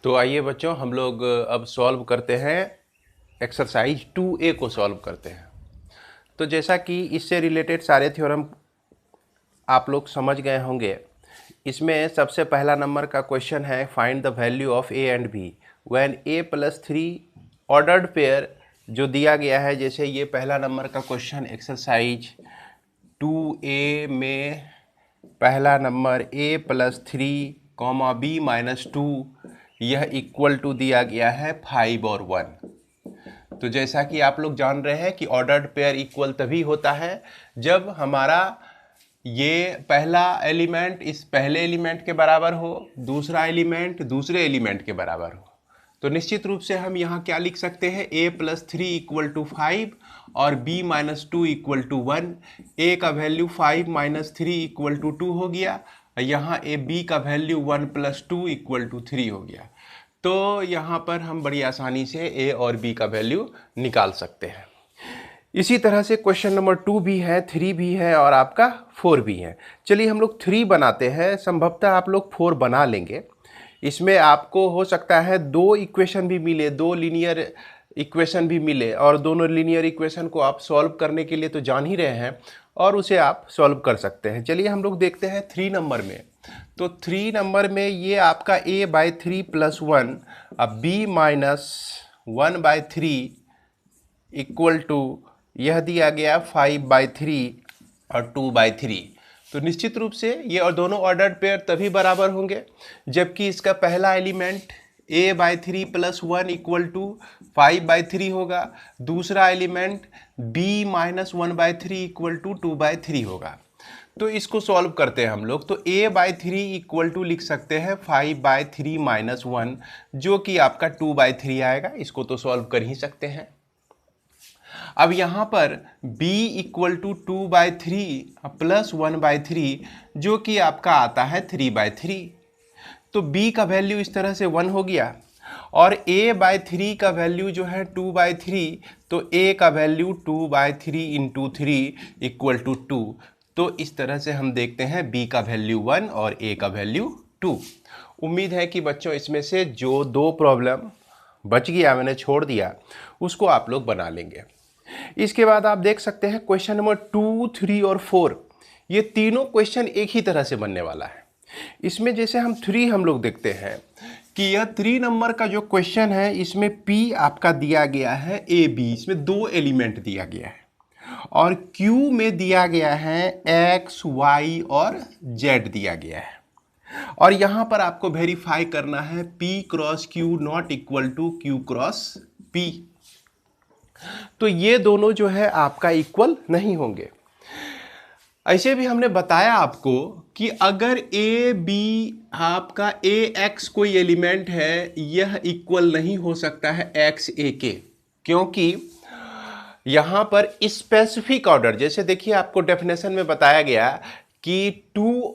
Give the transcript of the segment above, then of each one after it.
तो आइए बच्चों, हम लोग अब सॉल्व करते हैं एक्सरसाइज 2A को सॉल्व करते हैं। तो जैसा कि इससे रिलेटेड सारे थ्योरम आप लोग समझ गए होंगे, इसमें सबसे पहला नंबर का क्वेश्चन है find the value of a and b when a+3 ordered pair जो दिया गया है। जैसे ये पहला नंबर का क्वेश्चन एक्सरसाइज 2A में पहला नंबर a+3, b-2 यह इक्वल टू दिया गया है 5 और 1। तो जैसा कि आप लोग जान रहे हैं कि ऑर्डर्ड पेयर इक्वल तभी होता है जब हमारा ये पहला एलिमेंट इस पहले एलिमेंट के बराबर हो, दूसरा एलिमेंट दूसरे एलिमेंट के बराबर हो। तो निश्चित रूप से हम यहाँ क्या लिख सकते हैं, a+3 इक्वल टू 5 और b-2 इक्वल टू 1। a का वैल्यू 5 - 3 इक्वल टू 2 हो गया। यहाँ b का वैल्यू 1 + 2 इक्वल टू 3 हो गया। तो यहाँ पर हम बड़ी आसानी से a और b का वैल्यू निकाल सकते हैं। इसी तरह से क्वेश्चन नंबर 2 भी है, 3 भी है और आपका 4 भी है। चलिए हम लोग 3 बनाते हैं, संभवतः आप लोग 4 बना लेंगे। इसमें आपको हो सकता है 2 इक्वेशन भी मिले, 2 लीनियर इक्वेशन भी मिले, और दोनों लीनियर इक्वेशन को आप सॉल्व करने के लिए तो जान ही रहे हैं और उसे आप सॉल्व कर सकते हैं। चलिए हम लोग देखते हैं 3 नंबर में। तो 3 नंबर में ये आपका a/3 + 1 अब b-1/3 इक्वल टू यह दिया गया 5/3 और 2/3। तो निश्चित रूप से ये और दोनों ऑर्डर्ड पेयर तभी बराबर होंगे जबकि इसका पहला एलिमेंट a/3 + 1 इक्वल टू 5/3 होगा, दूसरा एलिमेंट b-1/3 इक्वल टू 2/3 होगा। तो इसको सॉल्व करते हैं हम लोग। तो a/3 इक्वल टू लिख सकते हैं 5/3 - 1 जो कि आपका 2/3 आएगा। इसको तो सॉल्व कर ही सकते हैं। अब यहाँ पर b इक्वल टू 2/3 प्लस 1/3 जो कि आपका आता है 3/3। तो b का वैल्यू इस तरह से 1 हो गया और a/3 का वैल्यू जो है 2/3, तो a का वैल्यू 2/3 × 3 इक्वल टू 2। तो इस तरह से हम देखते हैं b का वैल्यू 1 और a का वैल्यू 2। उम्मीद है कि बच्चों इसमें से जो 2 प्रॉब्लम बच गया, मैंने छोड़ दिया, उसको आप लोग बना लेंगे। इसके बाद आप देख सकते हैं क्वेश्चन नंबर 2, 3 और 4, ये तीनों क्वेश्चन एक ही तरह से बनने वाला है। इसमें जैसे हम लोग देखते हैं कि यह 3 नंबर का जो क्वेश्चन है, इसमें p आपका दिया गया है ab, इसमें 2 एलिमेंट दिया गया है, और q में दिया गया है x, y और z दिया गया है। और यहाँ पर आपको वेरीफाई करना है p × q not equal to q × p। तो ये दोनों जो है आपका इक्वल नहीं होंगे। ऐसे भी हमने बताया आपको कि अगर a b आपका a x कोई एलिमेंट है, यह इक्वल नहीं हो सकता है x a के, क्योंकि यहाँ पर स्पेसिफिक ऑर्डर, जैसे देखिए आपको डेफिनेशन में बताया गया कि 2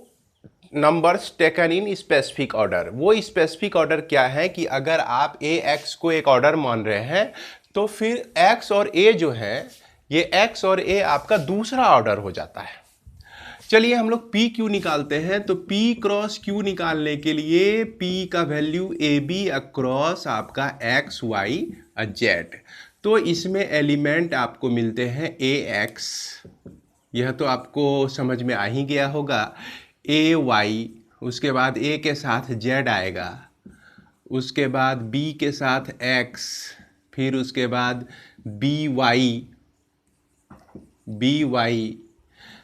numbers taken in specific order. वो स्पेसिफिक ऑर्डर क्या है कि अगर आप a x को एक ऑर्डर मान रहे हैं तो फिर x और a जो है, ये x और a आपका दूसरा ऑर्डर हो जाता है। चलिए हम लोग p q निकालते हैं। तो p × q निकालने के लिए p का वैल्यू ab अक्रॉस आपका x, y और z। तो इसमें एलिमेंट आपको मिलते हैं ax, यह तो आपको समझ में आ ही गया होगा, ay, उसके बाद a के साथ z आएगा, उसके बाद b के साथ x, फिर उसके बाद by,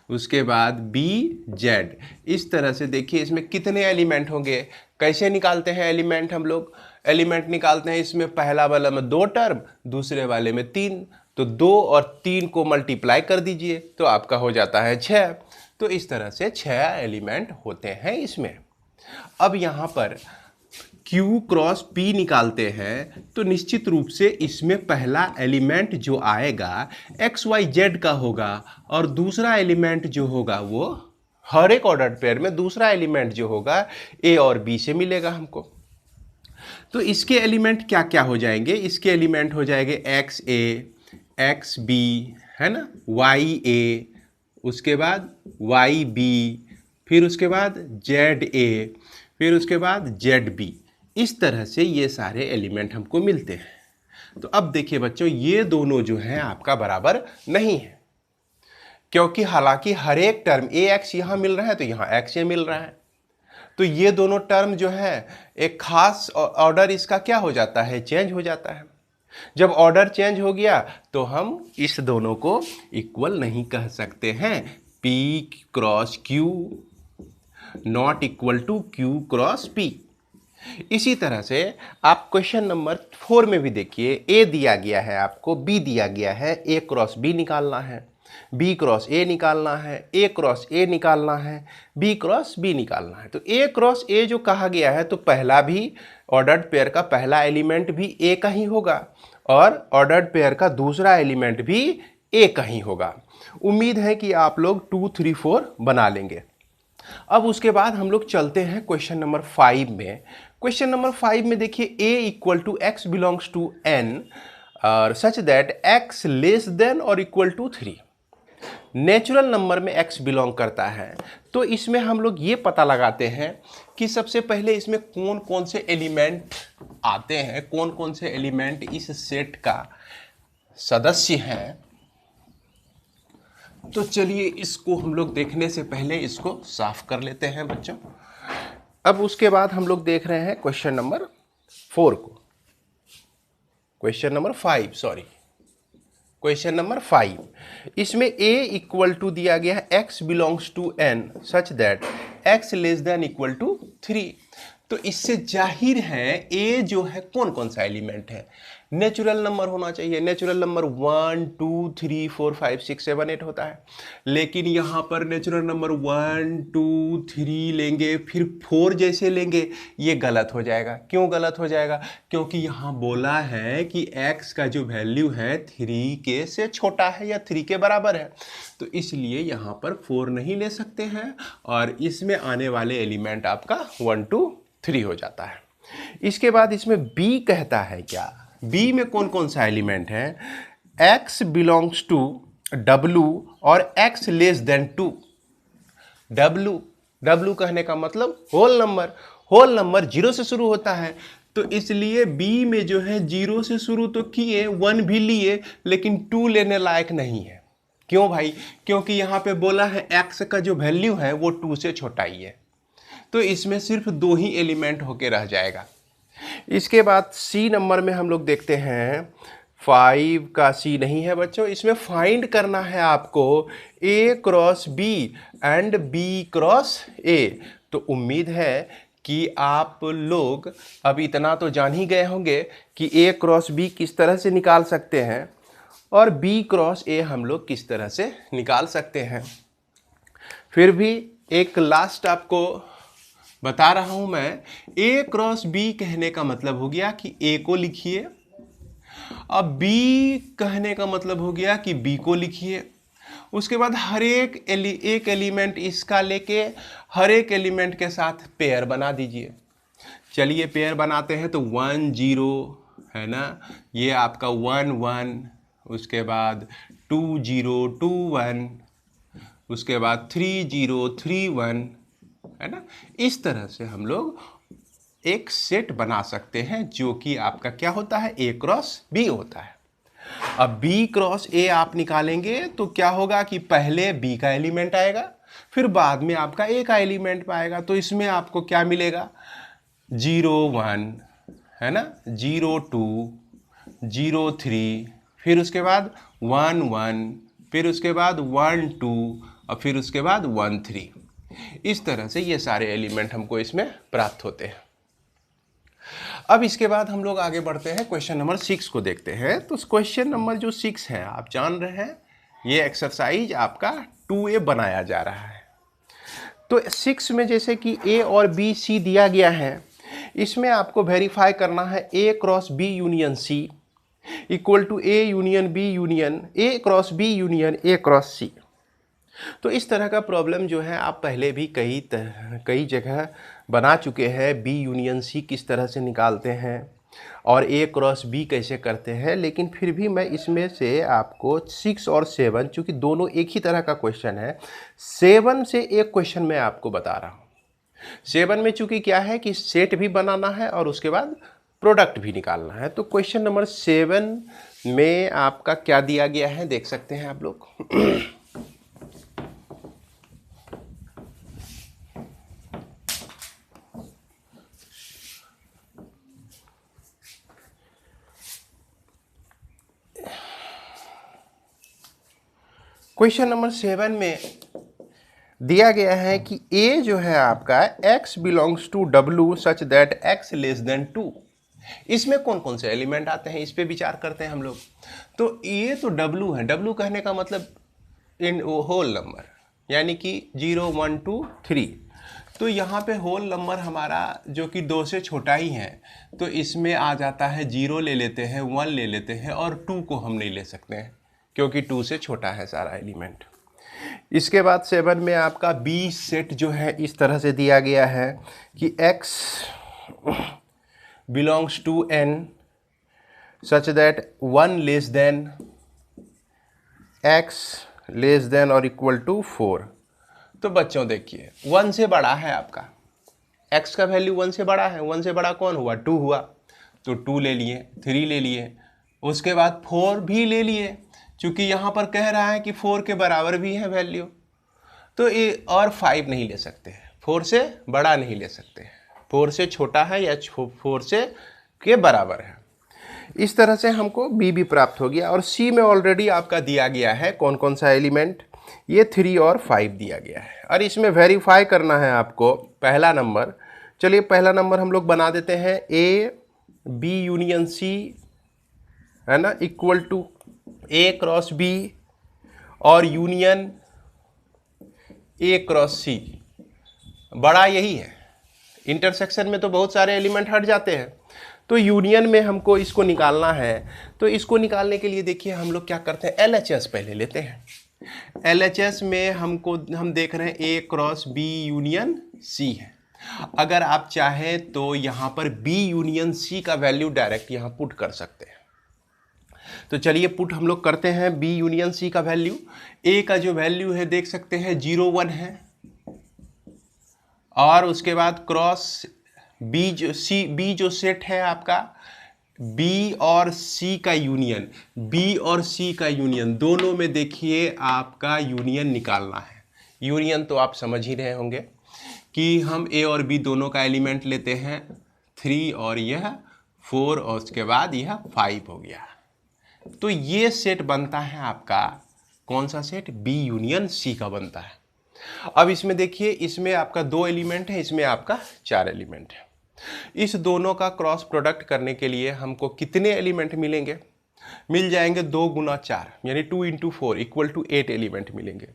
उसके बाद bz। इस तरह से देखिए इसमें कितने एलिमेंट होंगे। कैसे निकालते हैं एलिमेंट हम लोग? एलिमेंट निकालते हैं, इसमें पहला वाला में 2 टर्म, दूसरे वाले में 3। तो 2 और 3 को मल्टीप्लाई कर दीजिए तो आपका हो जाता है 6। तो इस तरह से 6 एलिमेंट होते हैं इसमें। अब यहाँ पर q × p निकालते हैं तो निश्चित रूप से इसमें पहला एलिमेंट जो आएगा x, y, z का होगा, और दूसरा एलिमेंट जो होगा वो हर एक ऑर्डर्ड पेयर में दूसरा एलिमेंट जो होगा a और b से मिलेगा हमको। तो इसके एलिमेंट क्या क्या हो जाएंगे? इसके एलिमेंट हो जाएंगे xa, xb, है ना, ya, उसके बाद yb, फिर उसके बाद za, फिर उसके बाद zb। इस तरह से ये सारे एलिमेंट हमको मिलते हैं। तो अब देखिए बच्चों, ये दोनों जो है आपका बराबर नहीं है, क्योंकि हालांकि हर एक टर्म ax यहाँ मिल रहा है तो यहाँ x ये मिल रहा है, तो ये दोनों टर्म जो है एक खास ऑर्डर इसका क्या हो जाता है, चेंज हो जाता है। जब ऑर्डर चेंज हो गया तो हम इस दोनों को इक्वल नहीं कह सकते हैं। p cross q not equal to q cross p। इसी तरह से आप क्वेश्चन नंबर 4 में भी देखिए, a दिया गया है आपको, b दिया गया है, a क्रॉस b निकालना है, b क्रॉस a निकालना है, a क्रॉस a निकालना है, b क्रॉस b निकालना है। तो a क्रॉस a जो कहा गया है, तो पहला भी ऑर्डर्ड पेयर का पहला एलिमेंट भी a का ही होगा और ऑर्डर्ड पेयर का दूसरा एलिमेंट भी a का ही होगा। उम्मीद है कि आप लोग 2, 3, 4 बना लेंगे। अब उसके बाद हम लोग चलते हैं क्वेश्चन नंबर 5 में। क्वेश्चन नंबर 5 में देखिए, a equal to x belongs to n और such that x less than और इक्वल टू 3। नेचुरल नंबर में x बिलोंग करता है, तो इसमें हम लोग ये पता लगाते हैं कि सबसे पहले इसमें कौन कौन से एलिमेंट आते हैं, कौन कौन से एलिमेंट इस सेट का सदस्य हैं। तो चलिए इसको हम लोग देखने से पहले इसको साफ कर लेते हैं बच्चों। अब उसके बाद हम लोग देख रहे हैं क्वेश्चन नंबर 4 को, question number 5 sorry, question number 5। इसमें a इक्वल टू दिया गया है x belongs to n such that x less than equal to 3। तो इससे जाहिर है a जो है कौन कौन सा एलिमेंट है, नेचुरल नंबर होना चाहिए। नेचुरल नंबर 1, 2, 3, 4, 5, 6, 7, 8 होता है, लेकिन यहाँ पर नेचुरल नंबर 1, 2, 3 लेंगे फिर 4 जैसे लेंगे, ये गलत हो जाएगा। क्यों गलत हो जाएगा? क्योंकि यहाँ बोला है कि x का जो वैल्यू है 3 के से छोटा है या 3 के बराबर है, तो इसलिए यहाँ पर 4 नहीं ले सकते हैं और इसमें आने वाले एलिमेंट आपका 1, 2, 3 हो जाता है। इसके बाद इसमें b कहता है क्या, b में कौन कौन सा एलिमेंट है, x बिलोंग्स टू w और x लेस देन 2। w कहने का मतलब होल नंबर, होल नंबर 0 से शुरू होता है, तो इसलिए b में जो है 0 से शुरू तो किए, 1 भी लिए, लेकिन 2 लेने लायक नहीं है। क्यों भाई? क्योंकि यहाँ पे बोला है x का जो वैल्यू है वो 2 से छोटा ही है, तो इसमें सिर्फ 2 ही एलिमेंट होके रह जाएगा। इसके बाद सी नंबर में हम लोग देखते हैं, 5 का सी नहीं है बच्चों, इसमें फाइंड करना है आपको a cross b and b cross a। तो उम्मीद है कि आप लोग अब इतना तो जान ही गए होंगे कि a क्रॉस b किस तरह से निकाल सकते हैं और b क्रॉस a हम लोग किस तरह से निकाल सकते हैं। फिर भी एक लास्ट आपको बता रहा हूं मैं, a क्रॉस b कहने का मतलब हो गया कि a को लिखिए, अब b कहने का मतलब हो गया कि b को लिखिए। उसके बाद हर एक एलिमेंट इसका लेके हर एक एलिमेंट के साथ पेयर बना दीजिए। चलिए पेयर बनाते हैं, तो 1, 0 है ना, ये आपका 1, 1, उसके बाद 2, 0, 2, 1, उसके बाद 3, 0, 3, 1 है ना। इस तरह से हम लोग एक सेट बना सकते हैं जो कि आपका क्या होता है, a क्रॉस b होता है। अब b क्रॉस a आप निकालेंगे तो क्या होगा कि पहले b का एलिमेंट आएगा, फिर बाद में आपका a का एलिमेंट पाएगा। तो इसमें आपको क्या मिलेगा, 0, 1 है ना, 0, 2, 0, 3, फिर उसके बाद 1, 1, फिर उसके बाद 1, 2 और फिर उसके बाद 1, 3। इस तरह से ये सारे एलिमेंट हमको इसमें प्राप्त होते हैं। अब इसके बाद हम लोग आगे बढ़ते हैं, क्वेश्चन नंबर 6 को देखते हैं। तो क्वेश्चन नंबर जो 6 है, आप जान रहे हैं ये एक्सरसाइज आपका 2A बनाया जा रहा है। तो 6 में जैसे कि A और B C दिया गया है, इसमें आपको वेरीफाई करना है A cross B union C equal to A union B union A cross B union A cross C। तो इस तरह का प्रॉब्लम जो है आप पहले भी कई जगह बना चुके हैं। B यूनियन C किस तरह से निकालते हैं और A क्रॉस B कैसे करते हैं, लेकिन फिर भी मैं इसमें से आपको 6 और 7, चूँकि दोनों एक ही तरह का क्वेश्चन है, 7 से एक क्वेश्चन मैं आपको बता रहा हूँ। 7 में चूंकि क्या है कि सेट भी बनाना है और उसके बाद प्रोडक्ट भी निकालना है। तो क्वेश्चन नंबर 7 में आपका क्या दिया गया है देख सकते हैं आप लोग। क्वेश्चन नंबर 7 में दिया गया है कि A जो है आपका x belongs to W such that x less than 2। इसमें कौन कौन से एलिमेंट आते हैं इस पे विचार करते हैं हम लोग। तो ये तो W है, W कहने का मतलब इन होल नंबर, यानी कि 0 1 2 3। तो यहाँ पे होल नंबर हमारा जो कि 2 से छोटा ही है, तो इसमें आ जाता है 0 ले लेते हैं, 1 ले लेते हैं और 2 को हम नहीं ले सकते हैं क्योंकि 2 से छोटा है सारा एलिमेंट। इसके बाद 7 में आपका बी सेट जो है इस तरह से दिया गया है कि x belongs to n such that 1 less than x less than और इक्वल टू 4। तो बच्चों देखिए 1 से बड़ा है आपका, x का वैल्यू 1 से बड़ा है, 1 से बड़ा कौन हुआ 2 हुआ, तो 2 ले लिए, 3 ले लिए, उसके बाद 4 भी ले लिए, चूंकि यहाँ पर कह रहा है कि 4 के बराबर भी है वैल्यू, तो ये और 5 नहीं ले सकते हैं, 4 से बड़ा नहीं ले सकते हैं, 4 से छोटा है या 4 से के बराबर है। इस तरह से हमको बी भी प्राप्त हो गया। और सी में ऑलरेडी आपका दिया गया है कौन कौन सा एलिमेंट, ये 3 और 5 दिया गया है। और इसमें वेरीफाई करना है आपको पहला नंबर। चलिए पहला नंबर हम लोग बना देते हैं ए बी यूनियन सी, है ना, equal to A cross B और यूनियन ए क्रॉस सी। बड़ा यही है, इंटरसेक्शन में तो बहुत सारे एलिमेंट हट जाते हैं, तो यूनियन में हमको इसको निकालना है। तो इसको निकालने के लिए देखिए हम लोग क्या करते हैं, LHS पहले लेते हैं। LHS में हम देख रहे हैं ए क्रॉस बी यूनियन सी है। अगर आप चाहें तो यहाँ पर बी यूनियन सी का वैल्यू डायरेक्ट यहाँ पुट कर सकते हैं। तो चलिए पुट हम लोग करते हैं बी यूनियन सी का वैल्यू। ए का जो वैल्यू है देख सकते हैं 0 1 है, और उसके बाद क्रॉस बी जो सेट है आपका बी और सी का यूनियन, बी और सी का यूनियन दोनों में देखिए आपका यूनियन निकालना है। यूनियन तो आप समझ ही रहे होंगे कि हम ए और बी दोनों का एलिमेंट लेते हैं 3 और यह 4 और उसके बाद यह 5 हो गया। तो ये सेट बनता है आपका कौन सा सेट, बी यूनियन सी का बनता है। अब इसमें देखिए इसमें आपका 2 एलिमेंट है, इसमें आपका 4 एलिमेंट है। इस दोनों का क्रॉस प्रोडक्ट करने के लिए हमको कितने एलिमेंट मिलेंगे, मिल जाएंगे 2 गुना 4 यानी 2 इंटू 4 इक्वल टू 8 एलिमेंट मिलेंगे।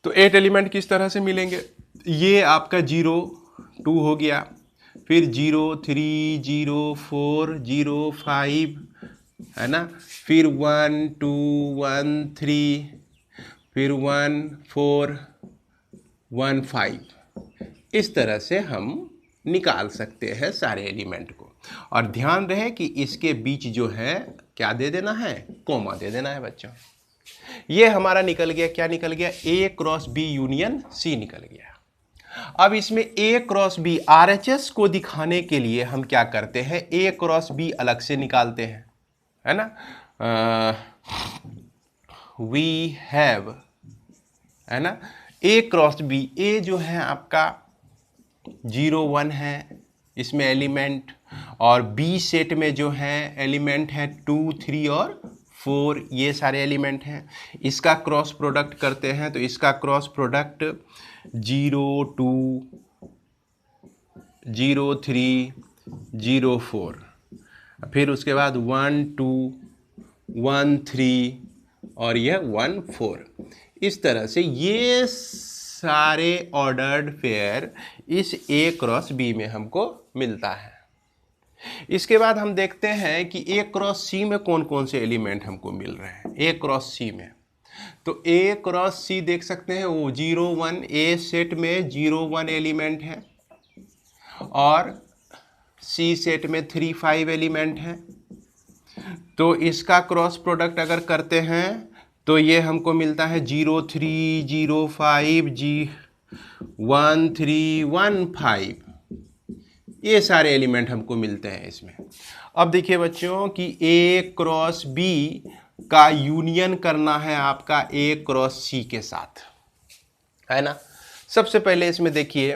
तो 8 एलिमेंट किस तरह से मिलेंगे, ये आपका 0 2 हो गया, फिर 0 3 0 4 0 5 है ना, फिर 1 2 1 3, फिर 1 4 1 5। इस तरह से हम निकाल सकते हैं सारे एलिमेंट को। और ध्यान रहे कि इसके बीच जो है क्या दे देना है, कोमा दे देना है बच्चों। ये हमारा निकल गया, क्या निकल गया, ए क्रॉस बी यूनियन सी निकल गया। अब इसमें ए क्रॉस बी RHS को दिखाने के लिए हम क्या करते हैं, ए क्रॉस बी अलग से निकालते हैं, है ना। वी हैव, है ना, ए क्रॉस बी, ए जो है आपका 0 1 है इसमें एलिमेंट, और बी सेट में जो है एलिमेंट है 2 3 और 4, ये सारे एलिमेंट हैं। इसका क्रॉस प्रोडक्ट करते हैं तो इसका क्रॉस प्रोडक्ट 0 2 0 3 0 4, फिर उसके बाद 1 2 1 3 और यह 1 4। इस तरह से ये सारे ऑर्डर्ड पेयर इस ए क्रॉस बी में हमको मिलता है। इसके बाद हम देखते हैं कि ए क्रॉस सी में कौन कौन से एलिमेंट हमको मिल रहे हैं। ए क्रॉस सी में तो ए क्रॉस सी देख सकते हैं वो 0 1, ए सेट में 0 1 एलिमेंट है और सी सेट में 3 5 एलिमेंट है। तो इसका क्रॉस प्रोडक्ट अगर करते हैं तो ये हमको मिलता है 0 3 0 5 1 3 1 5, ये सारे एलिमेंट हमको मिलते हैं इसमें। अब देखिए बच्चों कि A क्रॉस B का यूनियन करना है आपका A क्रॉस C के साथ, है ना। सबसे पहले इसमें देखिए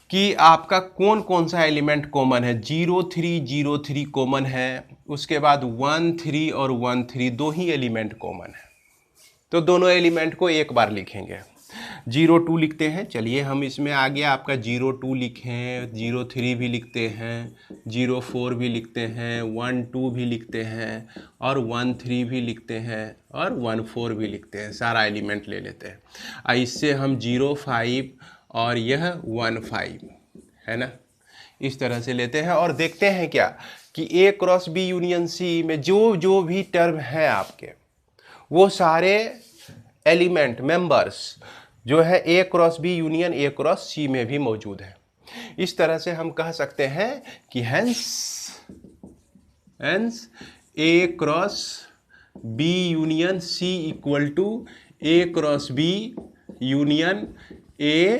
कि आपका कौन कौन सा एलिमेंट कॉमन है। 0 3 0 3 कॉमन है, उसके बाद 1 3 और 1 3 दो ही एलिमेंट कॉमन है, तो दोनों एलिमेंट को एक बार लिखेंगे। 0 2 लिखते हैं, चलिए हम इसमें आ गया आपका 0 2 लिखें, 0 3 भी लिखते हैं, 0 4 भी लिखते हैं, 1 2 भी लिखते हैं, और 1 3 भी लिखते हैं, और 1 4 भी लिखते हैं। सारा एलिमेंट ले लेते हैं। इससे हम 0 5 और यह 1 5, है ना, इस तरह से लेते हैं और देखते हैं क्या कि A cross B union C में जो जो भी टर्म है आपके, वो सारे एलिमेंट मेंबर्स जो है A cross B union A cross C में भी मौजूद है। इस तरह से हम कह सकते हैं कि hence A cross B union C equal to A cross B union A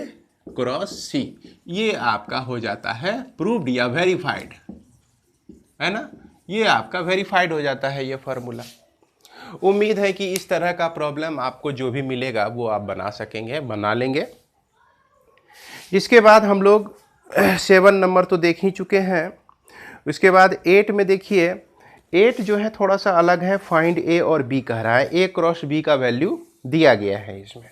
cross C। ये आपका हो जाता है प्रूव्ड या वेरीफाइड, है ना, ये आपका वेरीफाइड हो जाता है ये फार्मूला। उम्मीद है कि इस तरह का प्रॉब्लम आपको जो भी मिलेगा वो आप बना सकेंगे, बना लेंगे। इसके बाद हम लोग 7 नंबर तो देख ही चुके हैं। उसके बाद 8 में देखिए, 8 जो है थोड़ा सा अलग है, फाइंड A और B कह रहा है। A क्रॉस B का वैल्यू दिया गया है इसमें,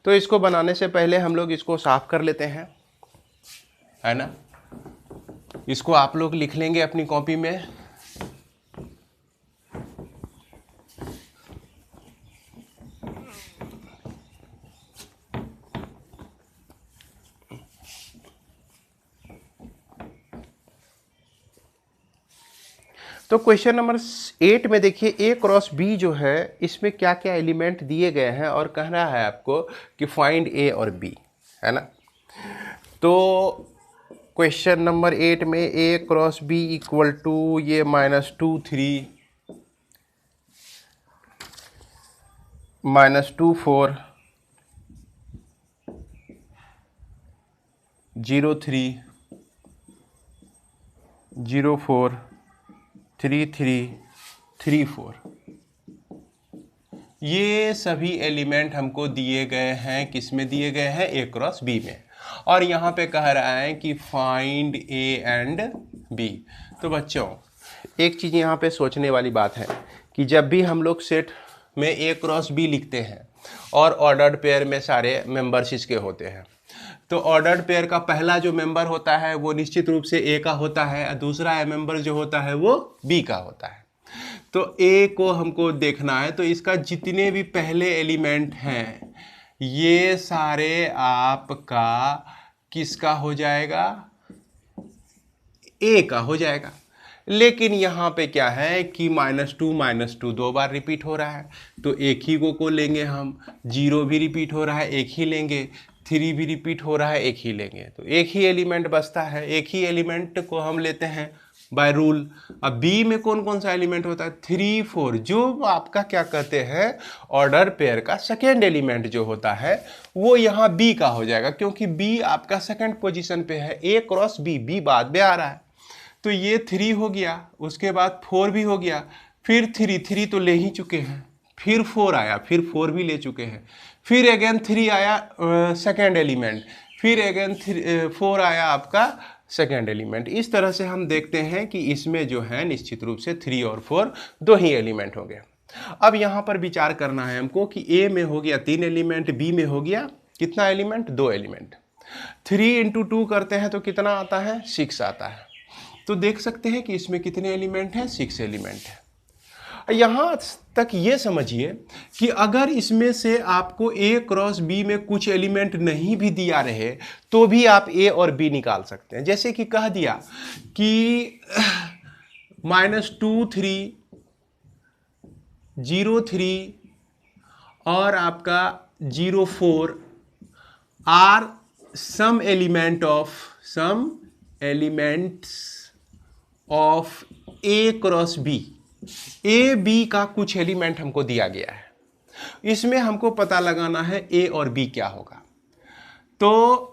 तो इसको बनाने से पहले हम लोग इसको साफ कर लेते हैं, है ना। इसको आप लोग लिख लेंगे अपनी कॉपी में। तो क्वेश्चन नंबर 8 में देखिए A क्रॉस B जो है इसमें क्या क्या एलिमेंट दिए गए हैं और कह रहा है आपको कि फाइंड A और B, है ना। तो क्वेश्चन नंबर 8 में A cross B equal to ये -2 3 -2 4 0 3 0 4 3 3 3 4, ये सभी एलिमेंट हमको दिए गए हैं। किस में दिए गए हैं? A क्रॉस B में। और यहाँ पे कह रहा है कि फाइंड A एंड B। तो बच्चों एक चीज़ यहाँ पे सोचने वाली बात है कि जब भी हम लोग सेट में A क्रॉस B लिखते हैं और ऑर्डर्ड पेयर में सारे मेंबर्स इसके होते हैं, तो ऑर्डर्ड पेयर का पहला जो मेंबर होता है वो निश्चित रूप से A का होता है, और दूसरा मेंबर जो होता है वो B का होता है। तो A को हमको देखना है, तो इसका जितने भी पहले एलिमेंट हैं ये सारे आपका किसका हो जाएगा? A का हो जाएगा। लेकिन यहाँ पे क्या है कि -2 दो बार रिपीट हो रहा है, तो एक ही को लेंगे हम। 0 भी रिपीट हो रहा है, एक ही लेंगे। 3 भी रिपीट हो रहा है, एक ही लेंगे। तो एक ही एलिमेंट बचता है, एक ही एलिमेंट को हम लेते हैं बाय रूल। अब B में कौन कौन सा एलिमेंट होता है? 3 4, जो आपका क्या कहते हैं ऑर्डर पेयर का सेकेंड एलिमेंट जो होता है वो यहाँ B का हो जाएगा, क्योंकि B आपका सेकेंड पोजीशन पे है। A क्रॉस B बाद में आ रहा है, तो ये 3 हो गया, उसके बाद 4 भी हो गया, फिर 3 तो ले ही चुके हैं, फिर 4 आया, फिर 4 भी ले चुके हैं, फिर अगेन 3 आया सेकेंड एलिमेंट, फिर अगेन 4 आया आपका सेकेंड एलिमेंट। इस तरह से हम देखते हैं कि इसमें जो है निश्चित रूप से 3 और 4 दो ही एलिमेंट हो गए। अब यहाँ पर विचार करना है हमको कि A में हो गया 3 एलिमेंट, B में हो गया कितना एलिमेंट? 2 एलिमेंट। 3 × 2 करते हैं तो कितना आता है? 6 आता है। तो देख सकते हैं कि इसमें कितने एलिमेंट हैं? 6 एलिमेंट है। यहाँ तक ये समझिए कि अगर इसमें से आपको A क्रॉस B में कुछ एलिमेंट नहीं भी दिया रहे तो भी आप A और B निकाल सकते हैं। जैसे कि कह दिया कि -2 3 0 3 और आपका 0 4 are some elements of A cross B। A B का कुछ एलिमेंट हमको दिया गया है, इसमें हमको पता लगाना है A और B क्या होगा। तो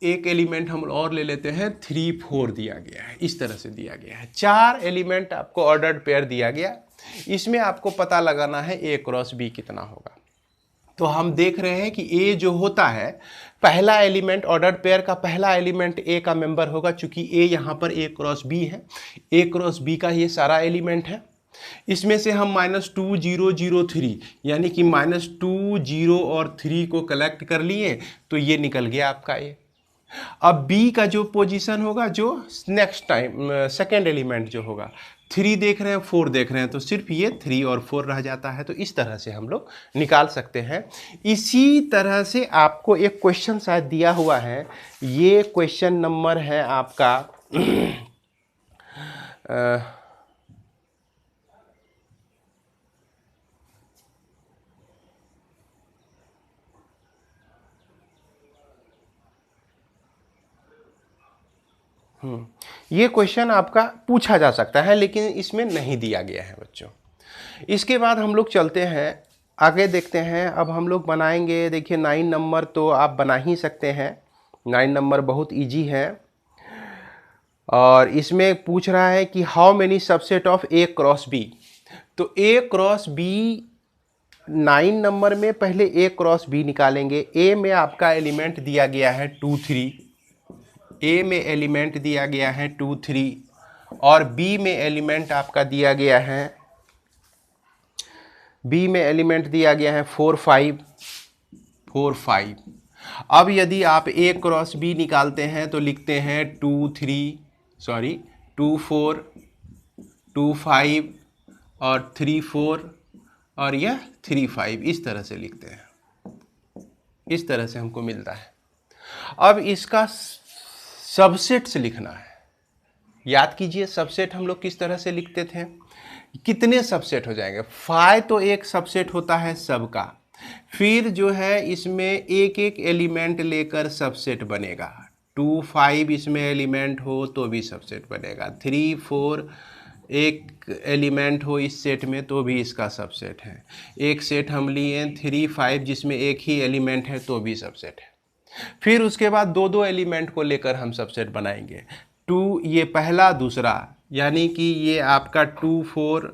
एक एलिमेंट हम और ले लेते हैं 3 4 दिया गया है, इस तरह से दिया गया है। 4 एलिमेंट आपको ऑर्डर्ड पेयर दिया गया, इसमें आपको पता लगाना है A क्रॉस B कितना होगा। तो हम देख रहे हैं कि A जो होता है पहला एलिमेंट, ऑर्डर्ड पेयर का पहला एलिमेंट A का मेंबर होगा, चूंकि A यहाँ पर A क्रॉस B है, A क्रॉस B का ये सारा एलिमेंट है। इसमें से हम -2 0 0 3 यानी कि -2 0 और 3 को कलेक्ट कर लिए, तो ये निकल गया आपका A। अब B का जो पोजीशन होगा, जो नेक्स्ट टाइम सेकेंड एलिमेंट जो होगा, 3 देख रहे हैं 4 देख रहे हैं, तो सिर्फ ये 3 और 4 रह जाता है। तो इस तरह से हम लोग निकाल सकते हैं। इसी तरह से आपको एक क्वेश्चन शायद दिया हुआ है, ये क्वेश्चन नंबर है आपका ये क्वेश्चन आपका पूछा जा सकता है, लेकिन इसमें नहीं दिया गया है बच्चों। इसके बाद हम लोग चलते हैं आगे, देखते हैं। अब हम लोग बनाएंगे, देखिए 9 नंबर तो आप बना ही सकते हैं, 9 नंबर बहुत इजी है। और इसमें पूछ रहा है कि how many subset of A cross B। तो A क्रॉस B 9 नंबर में पहले A क्रॉस B निकालेंगे। A में आपका एलिमेंट दिया गया है 2 3, A में एलिमेंट दिया गया है 2 3, और B में एलिमेंट आपका दिया गया है, B में एलिमेंट दिया गया है 4 5 4 5। अब यदि आप A क्रॉस B निकालते हैं तो लिखते हैं 2 4 2 5 और 3 4 और यह 3 5, इस तरह से लिखते हैं। इस तरह से हमको मिलता है। अब इसका सबसेट से लिखना है। याद कीजिए सबसेट हम लोग किस तरह से लिखते थे, कितने सबसेट हो जाएंगे। 5 तो एक सबसेट होता है सबका, फिर जो है इसमें एक एक एलिमेंट लेकर सबसेट बनेगा। 2 5 इसमें एलिमेंट हो तो भी सबसेट बनेगा। 3 4 एक एलिमेंट हो इस सेट में तो भी इसका सबसेट है। एक सेट हम लिए 3 5 जिसमें एक ही एलिमेंट है तो भी सबसेट है। फिर उसके बाद दो दो एलिमेंट को लेकर हम सबसेट बनाएंगे। 2 ये पहला दूसरा, यानी कि ये आपका 2 4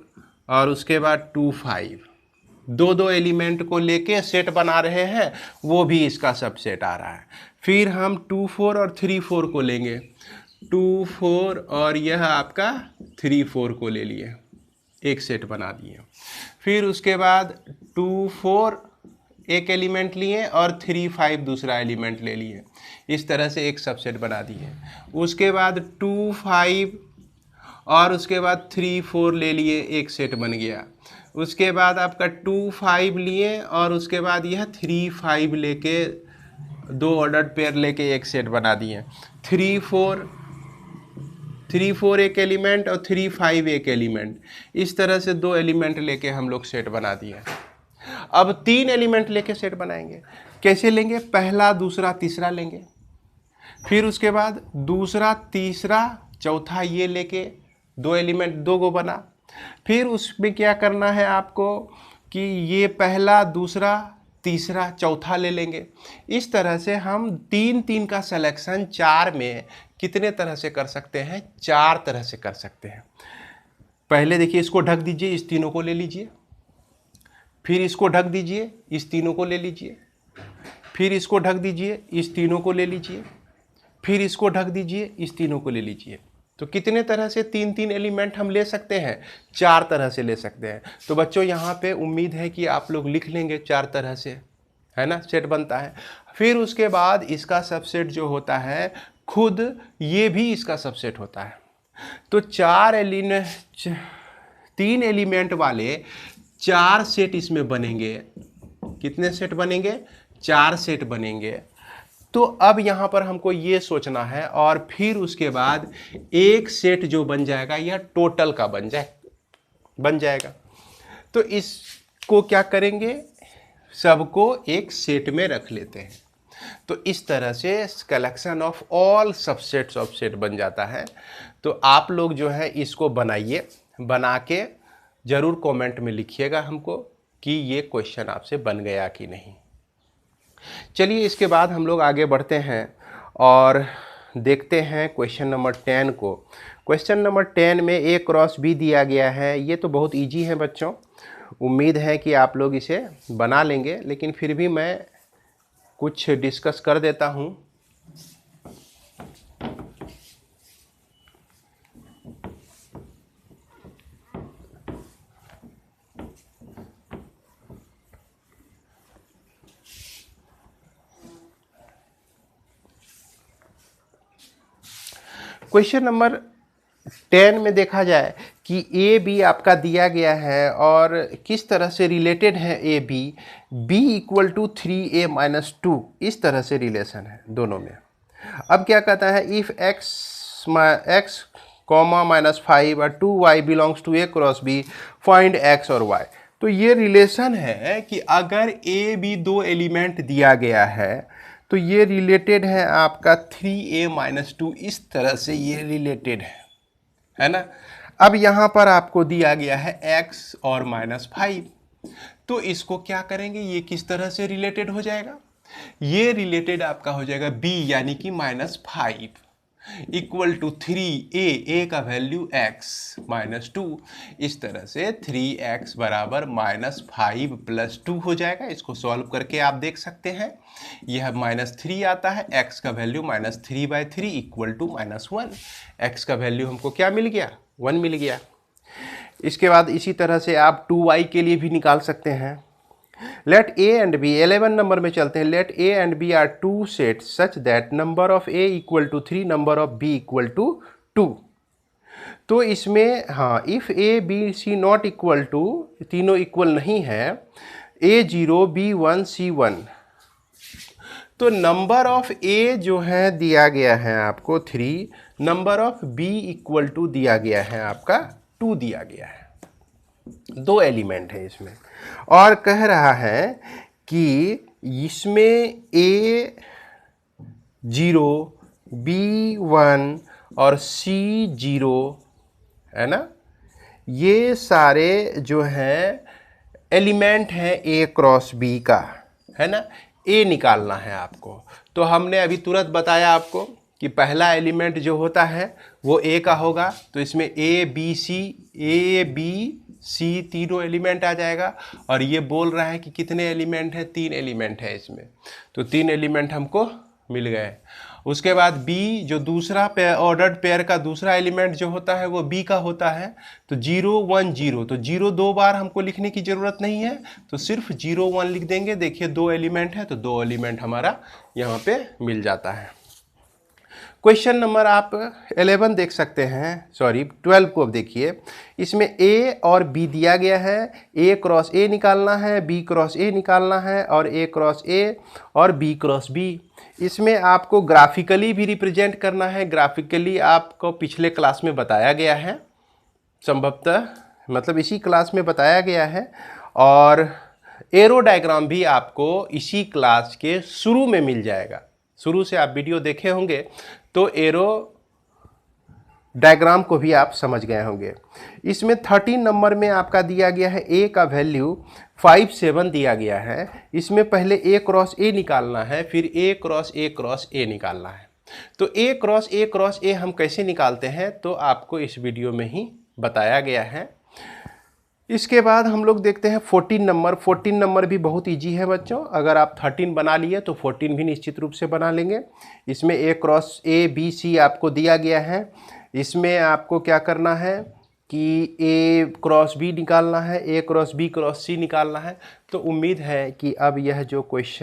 और उसके बाद 2 5, दो दो एलिमेंट को लेके सेट बना रहे हैं, वो भी इसका सबसेट आ रहा है। फिर हम 2 4 और 3 4 को लेंगे, 2 4 और यह आपका 3 4 को ले लिए, एक सेट बना दिए। फिर उसके बाद 2 4 एक एलिमेंट लिए और 3 5 दूसरा एलिमेंट ले लिए, इस तरह से एक सबसेट बना दिए। उसके बाद 2 5 और उसके बाद 3 4 ले लिए, एक सेट बन गया। उसके बाद आपका 2 5 लिए और उसके बाद यह 3 5 लेके दो ऑर्डर्ड पेयर लेके एक सेट बना दिए। 3 4 एक एलिमेंट और 3 5 एक एलिमेंट, इस तरह से दो एलिमेंट लेके हम लोग सेट बना दिए। अब 3 एलिमेंट लेके सेट बनाएंगे। कैसे लेंगे, पहला दूसरा तीसरा लेंगे, फिर उसके बाद दूसरा तीसरा चौथा ये लेके दो एलिमेंट, दो गो बना। फिर उसमें क्या करना है आपको कि ये पहला दूसरा तीसरा चौथा ले लेंगे। इस तरह से हम 3 3 का सिलेक्शन 4 में कितने तरह से कर सकते हैं, 4 तरह से कर सकते हैं। पहले देखिए इसको ढक दीजिए, इस तीनों को ले लीजिए, फिर इसको ढक दीजिए, इस तीनों को ले लीजिए, फिर इसको ढक दीजिए, इस तीनों को ले लीजिए, फिर इसको ढक दीजिए, इस तीनों को ले लीजिए। तो कितने तरह से 3 3 एलिमेंट हम ले सकते हैं, 4 तरह से ले सकते हैं। तो बच्चों यहाँ पे उम्मीद है कि आप लोग लिख लेंगे 4 तरह से, है ना, सेट बनता है। फिर उसके बाद इसका सबसेट जो होता है खुद ये भी इसका सबसेट होता है। तो 3 एलिमेंट वाले 4 सेट इसमें बनेंगे। कितने सेट बनेंगे, 4 सेट बनेंगे। तो अब यहाँ पर हमको ये सोचना है, और फिर उसके बाद एक सेट जो बन जाएगा यह टोटल का बन जाएगा। तो इसको क्या करेंगे, सबको एक सेट में रख लेते हैं। तो इस तरह से collection of all subsets of set बन जाता है। तो आप लोग जो है इसको बनाइए, बना के ज़रूर कमेंट में लिखिएगा हमको कि ये क्वेश्चन आपसे बन गया कि नहीं। चलिए इसके बाद हम लोग आगे बढ़ते हैं और देखते हैं क्वेश्चन नंबर 10 को। क्वेश्चन नंबर 10 में A क्रॉस B दिया गया है। ये तो बहुत इजी है बच्चों, उम्मीद है कि आप लोग इसे बना लेंगे, लेकिन फिर भी मैं कुछ डिस्कस कर देता हूँ। क्वेश्चन नंबर 10 में देखा जाए कि ए बी आपका दिया गया है और किस तरह से रिलेटेड है A B. B equal to 3a minus 2, इस तरह से रिलेशन है दोनों में। अब क्या कहता है, इफ़ x कॉमा माइनस 5 और 2y belongs to A cross B, find x और y। तो ये रिलेशन है कि अगर ए बी दो एलिमेंट दिया गया है तो ये रिलेटेड है आपका 3a माइनस 2, इस तरह से ये रिलेटेड है ना। अब यहाँ पर आपको दिया गया है x और माइनस 5, तो इसको क्या करेंगे, ये किस तरह से रिलेटेड हो जाएगा, ये रिलेटेड आपका हो जाएगा b यानी कि माइनस 5 इक्वल टू 3a का वैल्यू x माइनस 2, इस तरह से 3x बराबर माइनस 5 प्लस 2 हो जाएगा। इसको सॉल्व करके आप देख सकते हैं, यह माइनस 3 आता है, x का value minus 3/3 equal to minus 1। x का वैल्यू हमको क्या मिल गया, 1 मिल गया। इसके बाद इसी तरह से आप 2y के लिए भी निकाल सकते हैं। Let a and b, 11 number में चलते हैं। Let a and b are two set such that number of a equal to 3, number of b equal to 2। तो इसमें हाँ, if a b c not equal to, तीनों equal नहीं है, a 0 b 1 c 1, तो नंबर ऑफ a जो है दिया गया है आपको 3, number of b equal to दिया गया है आपका 2 दिया गया है। दो एलिमेंट है इसमें, और कह रहा है कि इसमें a 0 b 1 और c 0 है ना, ये सारे जो हैं एलिमेंट हैं a क्रॉस b का, है ना। a निकालना है आपको, तो हमने अभी तुरंत बताया आपको कि पहला एलिमेंट जो होता है वो a का होगा, तो इसमें a b c तीनों एलिमेंट आ जाएगा। और ये बोल रहा है कि कितने एलिमेंट हैं, 3 एलिमेंट है इसमें, तो 3 एलिमेंट हमको मिल गए। उसके बाद b जो दूसरा ऑर्डर्ड पेयर का दूसरा एलिमेंट जो होता है वो b का होता है, तो 0 1 0, तो 0 2 बार हमको लिखने की ज़रूरत नहीं है, तो सिर्फ 0 1 लिख देंगे। देखिए 2 एलिमेंट है तो 2 एलिमेंट हमारा यहाँ पे मिल जाता है। क्वेश्चन नंबर आप 11 देख सकते हैं, सॉरी 12 को अब देखिए। इसमें a और b दिया गया है, a क्रॉस a निकालना है, b क्रॉस a निकालना है, और a क्रॉस a और b क्रॉस b। इसमें आपको ग्राफिकली भी रिप्रेजेंट करना है। ग्राफिकली आपको पिछले क्लास में बताया गया है, संभवतः मतलब इसी क्लास में बताया गया है, और एरो डायग्राम भी आपको इसी क्लास के शुरू में मिल जाएगा। शुरू से आप वीडियो देखे होंगे तो एरो डायग्राम को भी आप समझ गए होंगे। इसमें 13 नंबर में आपका दिया गया है a का वैल्यू 5 7 दिया गया है। इसमें पहले a क्रॉस a निकालना है, फिर a क्रॉस a निकालना है। तो a क्रॉस a हम कैसे निकालते हैं तो आपको इस वीडियो में ही बताया गया है। इसके बाद हम लोग देखते हैं 14 नंबर। 14 नंबर भी बहुत इजी है बच्चों, अगर आप 13 बना लिए तो 14 भी निश्चित रूप से बना लेंगे। इसमें a cross a b c आपको दिया गया है। इसमें आपको क्या करना है कि a क्रॉस b निकालना है, a cross b cross c निकालना है। तो उम्मीद है कि अब यह जो क्वेश्चन